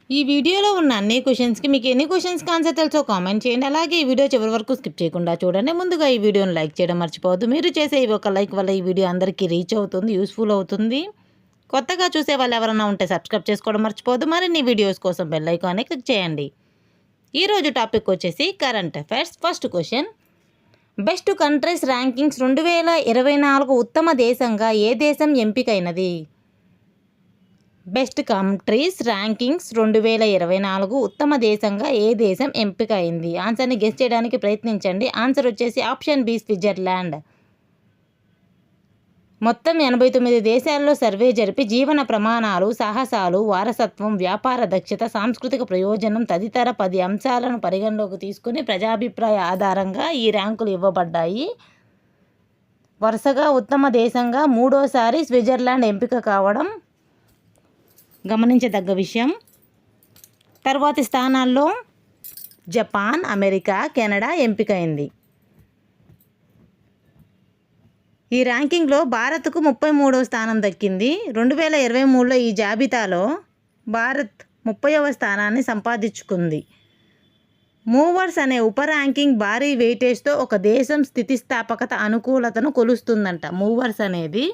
ఈ వీడియోలో ఉన్న అన్ని క్వశ్చన్స్కి మీకు ఎన్ని క్వశ్చన్స్కి ఆన్సర్ తెలుసో కామెంట్ చేయండి. అలాగే ఈ వీడియో చివరి వరకు స్కిప్ చేయకుండా చూడండి. ముందుగా ఈ వీడియోని లైక్ చేయడం మర్చిపోవద్దు. మీరు చేసే ఈ ఒక లైక్ వల్ల ఈ వీడియో అందరికీ రీచ్ అవుతుంది, యూస్ఫుల్ అవుతుంది. కొత్తగా చూసే వాళ్ళు ఎవరైనా ఉంటే సబ్స్క్రైబ్ చేసుకోవడం మర్చిపోవద్దు. మరిన్ని వీడియోస్ కోసం బెల్ ఐకాన్ని క్లిక్ చేయండి. ఈరోజు టాపిక్ వచ్చేసి current affairs. First question, best countries rankings 2024 ఉత్తమ దేశంగా ఏ దేశం ఎంపికైనది? బెస్ట్ కంట్రీస్ ర్యాంకింగ్స్ 2024 ఉత్తమ దేశంగా ఏ దేశం ఎంపిక అయింది? ఆన్సర్ని గెస్ చేయడానికి ప్రయత్నించండి. ఆన్సర్ వచ్చేసి ఆప్షన్ బి, స్విట్జర్లాండ్. మొత్తం 89 దేశాల్లో సర్వే జరిపి జీవన ప్రమాణాలు, సాహసాలు, వారసత్వం, వ్యాపార దక్షత, సాంస్కృతిక ప్రయోజనం తదితర 10 అంశాలను పరిగణలోకి తీసుకుని ప్రజాభిప్రాయ ఆధారంగా ఈ ర్యాంకులు ఇవ్వబడ్డాయి. వరుసగా ఉత్తమ దేశంగా మూడోసారి స్విట్జర్లాండ్ ఎంపిక కావడం గమనించదగ్గ విషయం. తర్వాతి స్థానాల్లో జపాన్, అమెరికా, కెనడా ఎంపికైంది. ఈ ర్యాంకింగ్లో భారత్కు 33వ స్థానం దక్కింది. 2023లో ఈ జాబితాలో భారత్ 30వ స్థానాన్ని సంపాదించుకుంది. మూవర్స్ అనే ఉప ర్యాంకింగ్ భారీ వెయిటేజ్తో ఒక దేశం స్థితిస్థాపకత, అనుకూలతను కొలుస్తుందంట. మూవర్స్ అనేది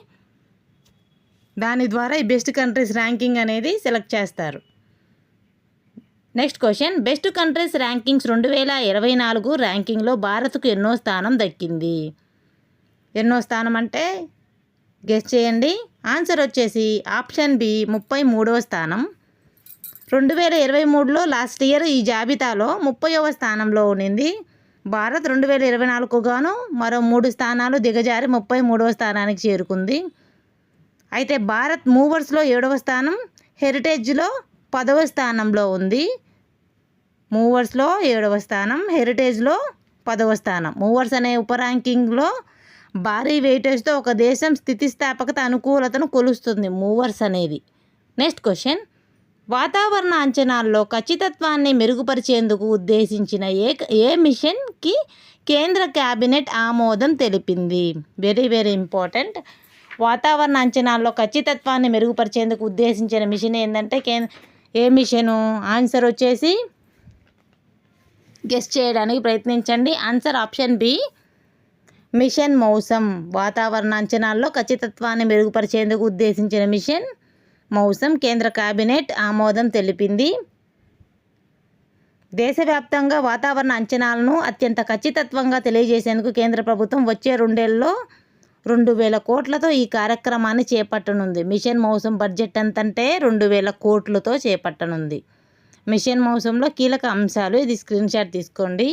దాని ద్వారా ఈ బెస్ట్ కంట్రీస్ ర్యాంకింగ్ అనేది సెలెక్ట్ చేస్తారు. Next question, best countries rankings 2024 ర్యాంకింగ్లో భారత్కు ఎన్నో స్థానం దక్కింది? ఎన్నో స్థానం అంటే గెస్ చేయండి. ఆన్సర్ వచ్చేసి ఆప్షన్ బి, 33వ స్థానం. 2023లో లాస్ట్ ఇయర్ ఈ జాబితాలో 30వ స్థానంలో ఉండింది. భారత్ 2024 గాను మరో 3 స్థానాలు దిగజారి 33వ స్థానానికి చేరుకుంది. అయితే భారత్ మూవర్స్లో 7వ స్థానం, హెరిటేజ్లో 10వ స్థానంలో ఉంది. మూవర్స్లో 7వ స్థానం, హెరిటేజ్లో 10వ స్థానం. మూవర్స్ అనే ఉప ర్యాంకింగ్లో భారీ వెయిటేజ్తో ఒక దేశం స్థితిస్థాపకత, అనుకూలతను కొలుస్తుంది మూవర్స్ అనేది. నెక్స్ట్ క్వశ్చన్, వాతావరణ అంచనాల్లో ఖచ్చితత్వాన్ని మెరుగుపరిచేందుకు ఉద్దేశించిన ఏ మిషన్కి కేంద్ర కేబినెట్ ఆమోదం తెలిపింది? Very very important. వాతావరణ అంచనాల్లో ఖచ్చితత్వాన్ని మెరుగుపరిచేందుకు ఉద్దేశించిన మిషన్ ఏంటంటే ఏ మిషను? ఆన్సర్ వచ్చేసి గెస్ చేయడానికి ప్రయత్నించండి. Answer option B, machine మౌసం. వాతావరణ అంచనాల్లో ఖచ్చితత్వాన్ని మెరుగుపరిచేందుకు ఉద్దేశించిన మిషన్ మౌసం కేంద్ర కేబినెట్ ఆమోదం తెలిపింది. దేశవ్యాప్తంగా వాతావరణ అంచనాలను అత్యంత ఖచ్చితత్వంగా తెలియజేసేందుకు కేంద్ర ప్రభుత్వం వచ్చే 2 ఏళ్లలో 2000 కోట్లతో ఈ కార్యక్రమాన్ని చేపట్టనుంది. మిషన్ మౌసం బడ్జెట్ ఎంతంటే 2000 కోట్లతో చేపట్టనుంది. మిషన్ మౌసంలో కీలక అంశాలు, ఇది స్క్రీన్ షాట్ తీసుకోండి.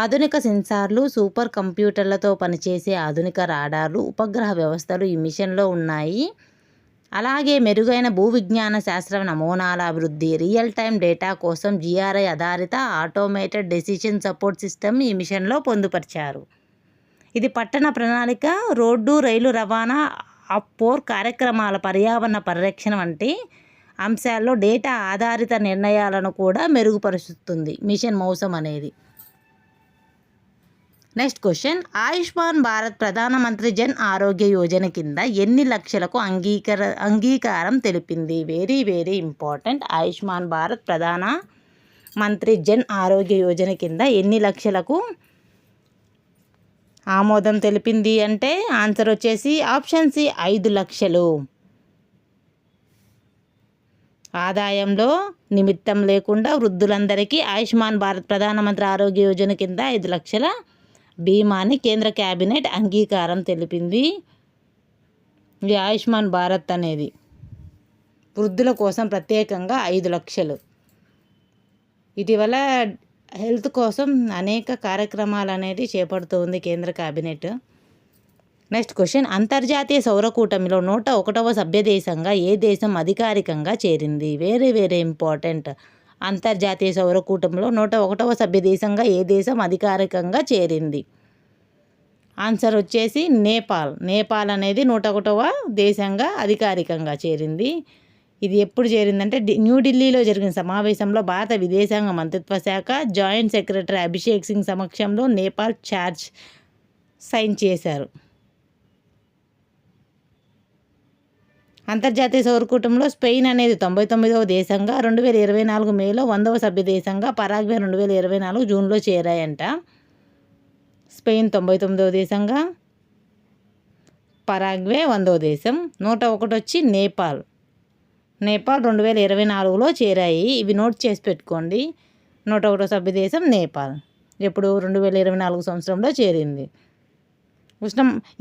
ఆధునిక సెన్సార్లు, సూపర్ కంప్యూటర్లతో పనిచేసే ఆధునిక రాడార్లు, ఉపగ్రహ వ్యవస్థలు ఈ మిషన్లో ఉన్నాయి. అలాగే మెరుగైన భూ విజ్ఞాన శాస్త్ర నమూనాల అభివృద్ధి, రియల్ టైం డేటా కోసం GRI ఆధారిత ఆటోమేటెడ్ డెసిషన్ సపోర్ట్ సిస్టమ్ ఈ మిషన్లో పొందుపరిచారు. ఇది పట్టణ ప్రణాళిక, రోడ్డు రైలు రవాణా, అప్పోర్ కార్యక్రమాల పర్యావరణ పరిరక్షణ వంటి అంశాల్లో డేటా ఆధారిత నిర్ణయాలను కూడా మెరుగుపరుస్తుంది మిషన్ మౌసం అనేది. నెక్స్ట్ క్వశ్చన్, ఆయుష్మాన్ భారత్ ప్రధానమంత్రి జన్ ఆరోగ్య యోజన కింద ఎన్ని లక్షలకు అంగీకారం తెలిపింది? Very very important. Ayushman Bharat Pradhan Mantri Jan ఆరోగ్య యోజన కింద ఎన్ని లక్షలకు ఆమోదం తెలిపింది అంటే ఆన్సర్ వచ్చేసి ఆప్షన్ సి, 5 లక్షలు. ఆదాయంలో నిమిత్తం లేకుండా వృద్ధులందరికీ ఆయుష్మాన్ భారత్ ప్రధానమంత్రి ఆరోగ్య యోజన కింద 5 లక్షల బీమాని కేంద్ర కేబినెట్ అంగీకారం తెలిపింది. ఈ ఆయుష్మాన్ భారత్ అనేది వృద్ధుల కోసం ప్రత్యేకంగా 5 లక్షలు. ఇటీవల హెల్త్ కోసం అనేక కార్యక్రమాలు అనేది చేపడుతుంది కేంద్ర కేబినెట్. నెక్స్ట్ క్వశ్చన్, అంతర్జాతీయ సౌర కూటమిలో 101వ సభ్యదేశంగా ఏ దేశం అధికారికంగా చేరింది? Very very important. అంతర్జాతీయ సౌర కూటమిలో 101వ సభ్యదేశంగా ఏ దేశం అధికారికంగా చేరింది? ఆన్సర్ వచ్చేసి నేపాల్. నేపాల్ అనేది 101వ దేశంగా అధికారికంగా చేరింది. ఇది ఎప్పుడు చేరిందంటే న్యూఢిల్లీలో జరిగిన సమావేశంలో భారత విదేశాంగ మంత్రిత్వ శాఖ జాయింట్ సెక్రటరీ అభిషేక్ సింగ్ సమక్షంలో నేపాల్ ఛార్జ్ సైన్ చేశారు. అంతర్జాతీయ సౌర కూటమిలో స్పెయిన్ అనేది 99వ దేశంగా, 2024 మేలో 100వ సభ్య దేశంగా, పరాగ్వే 2024 జూన్లో చేరాయంట. స్పెయిన్ 99వ దేశంగా, పరాగ్వే 100వ దేశం. 101 వచ్చి నేపాల్ 2024లో చేరాయి. ఇవి నోట్ చేసి పెట్టుకోండి. 101వ సభ్య దేశం నేపాల్. ఎప్పుడు 2024 సంవత్సరంలో చేరింది.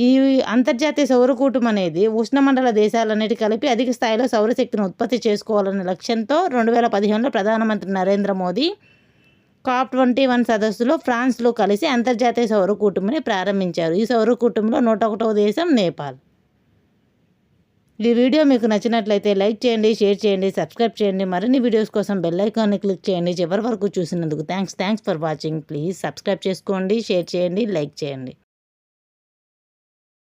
ఈ అంతర్జాతీయ సౌర కూటమి అనేది ఉష్ణమండల దేశాలన్నిటి కలిపి అధిక స్థాయిలో సౌరశక్తిని ఉత్పత్తి చేసుకోవాలనే లక్ష్యంతో 2015లో ప్రధానమంత్రి నరేంద్ర మోదీ COP21 సదస్సులో ఫ్రాన్స్లో కలిసి అంతర్జాతీయ సౌర కూటమిని ప్రారంభించారు. ఈ సౌర కూటమిలో 101వ దేశం నేపాల్. ఈ వీడియో మీకు నచ్చినట్లయితే లైక్ చేయండి, షేర్ చేయండి, సబ్స్క్రైబ్ చేయండి. మరిన్ని వీడియోస్ కోసం బెల్ ఐకాన్ని క్లిక్ చేయండి. చివరి వరకు చూసినందుకు thanks for watching. Please subscribe చేసుకోండి, షేర్ చేయండి, లైక్ చేయండి.